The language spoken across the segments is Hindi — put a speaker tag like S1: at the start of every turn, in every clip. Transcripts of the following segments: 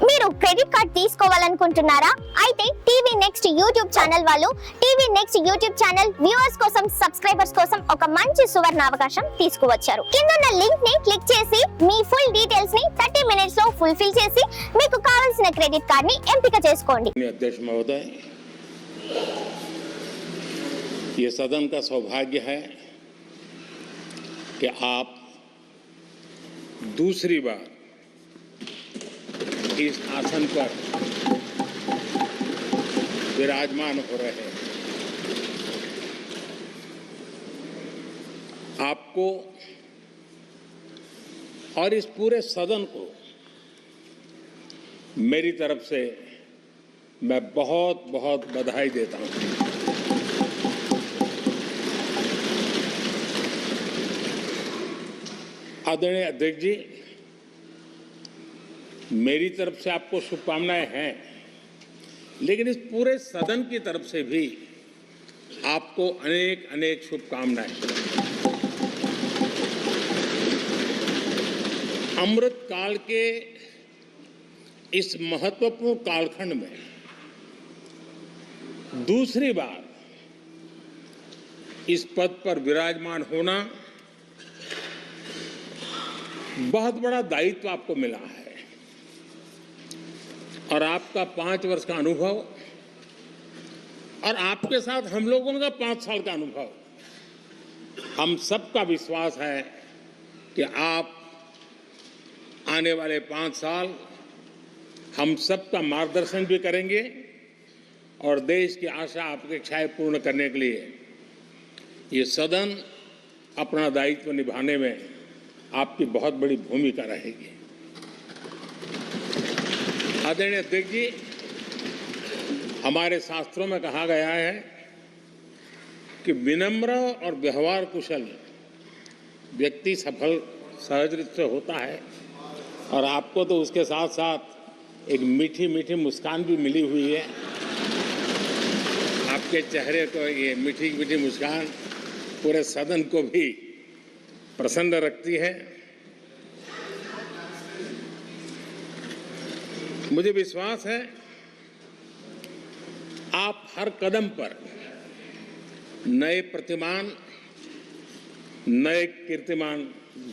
S1: మీరు క్రెడిట్ కార్డ్ తీసుకోవాలనుకుంటున్నారా? అయితే టీవీ నెక్స్ట్ యూట్యూబ్ ఛానల్ వాళ్ళు TV next YouTube channel viewers కోసం, సబ్స్క్రైబర్స్ కోసం ఒక మంచి సువర్ణ అవకాశం తీసుకువచ్చారు. కింద లింక్ ని క్లిక్ చేసి మీ ఫుల్ డీటెయిల్స్ ని 30 మినిట్స్ లో ఫుల్ఫిల్ చేసి మీకు కావాల్సిన క్రెడిట్ కార్డ్ ని ఎంపిక చేసుకోండి.
S2: अध्यक्ष महोदय, ये सदन का सौभाग्य है कि आप दूसरी बार इस आसन पर विराजमान हो रहे हैं। आपको और इस पूरे सदन को मेरी तरफ से मैं बहुत बहुत बधाई देता हूं। आदरणीय अध्यक्ष जी, मेरी तरफ से आपको शुभकामनाएं हैं, लेकिन इस पूरे सदन की तरफ से भी आपको अनेक अनेक शुभकामनाएं। अमृत काल के इस महत्वपूर्ण कालखंड में दूसरी बार इस पद पर विराजमान होना बहुत बड़ा दायित्व आपको मिला है, और आपका 5 वर्ष का अनुभव और आपके साथ हम लोगों का 5 साल का अनुभव, हम सबका विश्वास है कि आप आने वाले 5 साल हम सबका मार्गदर्शन भी करेंगे और देश की आशा अपेक्षाएं पूर्ण करने के लिए ये सदन अपना दायित्व निभाने में आपकी बहुत बड़ी भूमिका रहेगी। आदरणीय अध्यक्ष जी, हमारे शास्त्रों में कहा गया है कि विनम्र और व्यवहार कुशल व्यक्ति सफल सहज रूप से होता है, और आपको तो उसके साथ साथ एक मीठी मीठी मुस्कान भी मिली हुई है। आपके चेहरे को ये मीठी मीठी मुस्कान पूरे सदन को भी प्रसन्न रखती है। मुझे विश्वास है आप हर कदम पर नए प्रतिमान, नए कीर्तिमान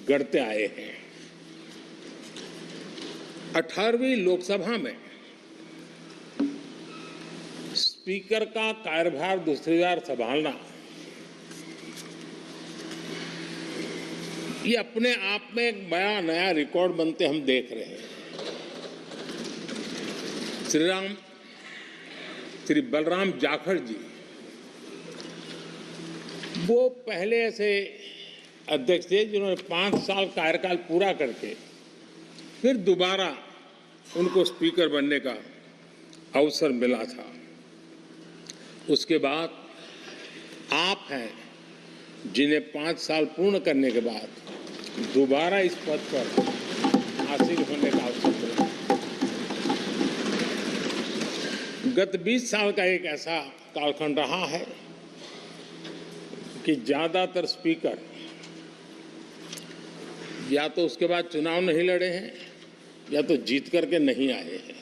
S2: गढ़ते आए हैं। 18वीं लोकसभा में स्पीकर का कार्यभार दूसरी बार संभालना ये अपने आप में एक बड़ा नया रिकॉर्ड बनते हम देख रहे हैं। श्री बलराम जाखड़ जी वो पहले ऐसे अध्यक्ष थे जिन्होंने 5 साल कार्यकाल पूरा करके फिर दोबारा उनको स्पीकर बनने का अवसर मिला था। उसके बाद आप हैं जिन्हें 5 साल पूर्ण करने के बाद दोबारा इस पद पर आसीन होने का अवसर मिला। गत 20 साल का एक ऐसा कालखंड रहा है कि ज्यादातर स्पीकर या तो उसके बाद चुनाव नहीं लड़े हैं या तो जीत करके नहीं आए हैं।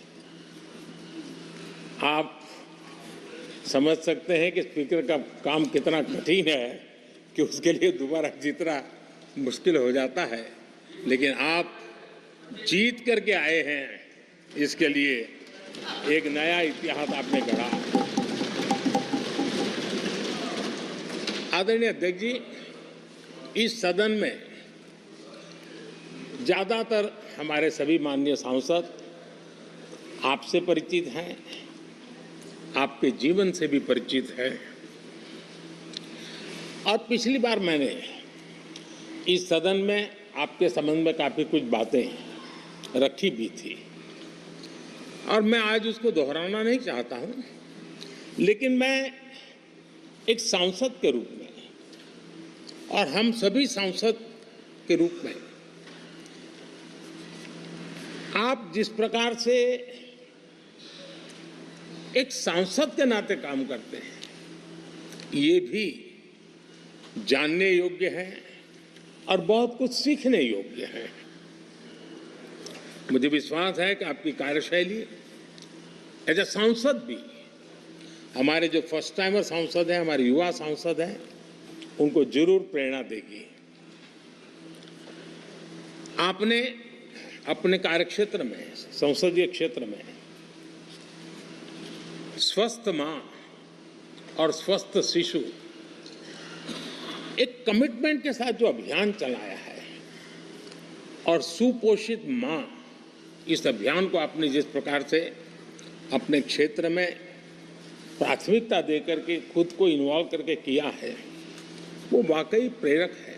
S2: आप समझ सकते हैं कि स्पीकर का काम कितना कठिन है कि उसके लिए दोबारा जीतना मुश्किल हो जाता है, लेकिन आप जीत करके आए हैं, इसके लिए एक नया इतिहास आपने गढ़ा। आदरणीय अध्यक्ष जी, इस सदन में ज्यादातर हमारे सभी माननीय सांसद आपसे परिचित हैं, आपके जीवन से भी परिचित है, और पिछली बार मैंने इस सदन में आपके संबंध में काफी कुछ बातें रखी भी थी, और मैं आज उसको दोहराना नहीं चाहता हूं, लेकिन मैं एक सांसद के रूप में और हम सभी सांसद के रूप में आप जिस प्रकार से एक सांसद के नाते काम करते हैं, ये भी जानने योग्य है और बहुत कुछ सीखने योग्य है। मुझे विश्वास है कि आपकी कार्यशैली एज ए सांसद भी हमारे जो फर्स्ट टाइमर सांसद हैं, हमारे युवा सांसद हैं, उनको जरूर प्रेरणा देगी। आपने अपने कार्यक्षेत्र में, संसदीय क्षेत्र में स्वस्थ मां और स्वस्थ शिशु एक कमिटमेंट के साथ जो अभियान चलाया है और सुपोषित मां, इस अभियान को आपने जिस प्रकार से अपने क्षेत्र में प्राथमिकता देकर के खुद को इन्वॉल्व करके किया है, वो वाकई प्रेरक है।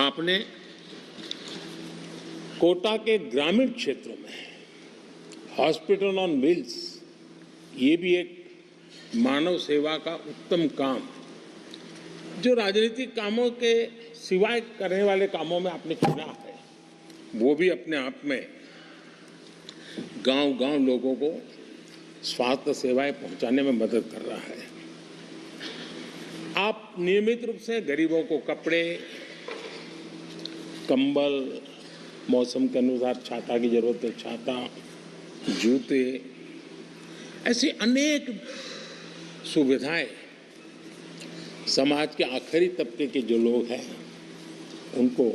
S2: आपने कोटा के ग्रामीण क्षेत्रों में हॉस्पिटल ऑन व्हील्स, ये भी एक मानव सेवा का उत्तम काम, जो राजनीतिक कामों के सिवाय करने वाले कामों में आपने चुना है, वो भी अपने आप में गांव-गांव लोगों को स्वास्थ्य सेवाएं पहुंचाने में मदद कर रहा है। आप नियमित रूप से गरीबों को कपड़े, कंबल, मौसम के अनुसार छाता की जरूरत है छाता, जूते, ऐसी अनेक सुविधाएं समाज के आखिरी तबके के जो लोग हैं उनको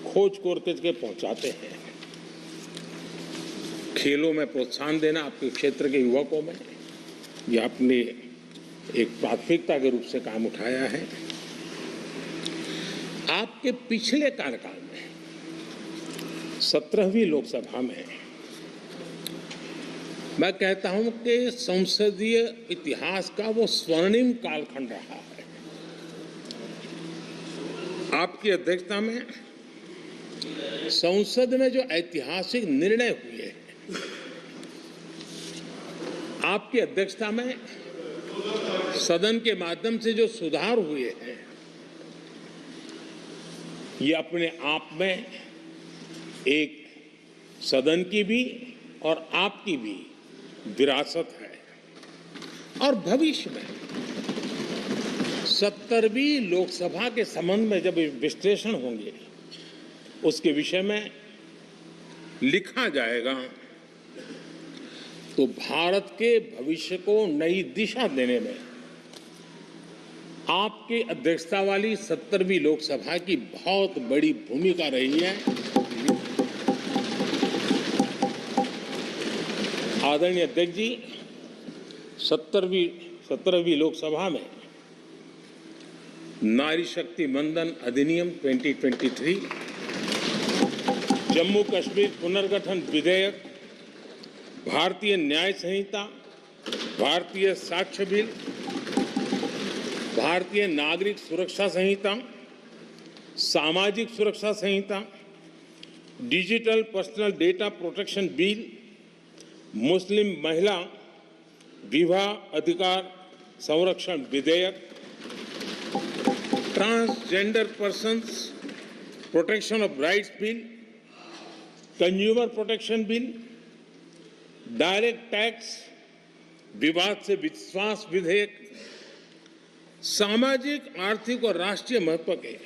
S2: खोज करके पहुंचाते हैं। खेलों में प्रोत्साहन देना आपके क्षेत्र के युवकों में, ये आपने एक प्राथमिकता के रूप से काम उठाया है। आपके पिछले कार्यकाल में 17वीं लोकसभा में मैं कहता हूं कि संसदीय इतिहास का वो स्वर्णिम कालखंड रहा है। आपकी अध्यक्षता में संसद में जो ऐतिहासिक निर्णय हुए हैं, आपकी अध्यक्षता में सदन के माध्यम से जो सुधार हुए हैं, ये अपने आप में एक सदन की भी और आपकी भी विरासत है। और भविष्य में 70वीं लोकसभा के संबंध में जब विश्लेषण होंगे, उसके विषय में लिखा जाएगा, तो भारत के भविष्य को नई दिशा देने में आपकी अध्यक्षता वाली 70वीं लोकसभा की बहुत बड़ी भूमिका रही है। आदरणीय अध्यक्ष जी, 17वीं लोकसभा में नारी शक्ति वंदन अधिनियम 2023, जम्मू कश्मीर पुनर्गठन विधेयक, भारतीय न्याय संहिता, भारतीय साक्ष्य बिल, भारतीय नागरिक सुरक्षा संहिता, सामाजिक सुरक्षा संहिता, digital personal data protection bill, मुस्लिम महिला विवाह अधिकार संरक्षण विधेयक, transgender persons protection of rights bill, consumer protection bill, direct tax विवाद से विश्वास विधेयक, सामाजिक, आर्थिक और राष्ट्रीय महत्व के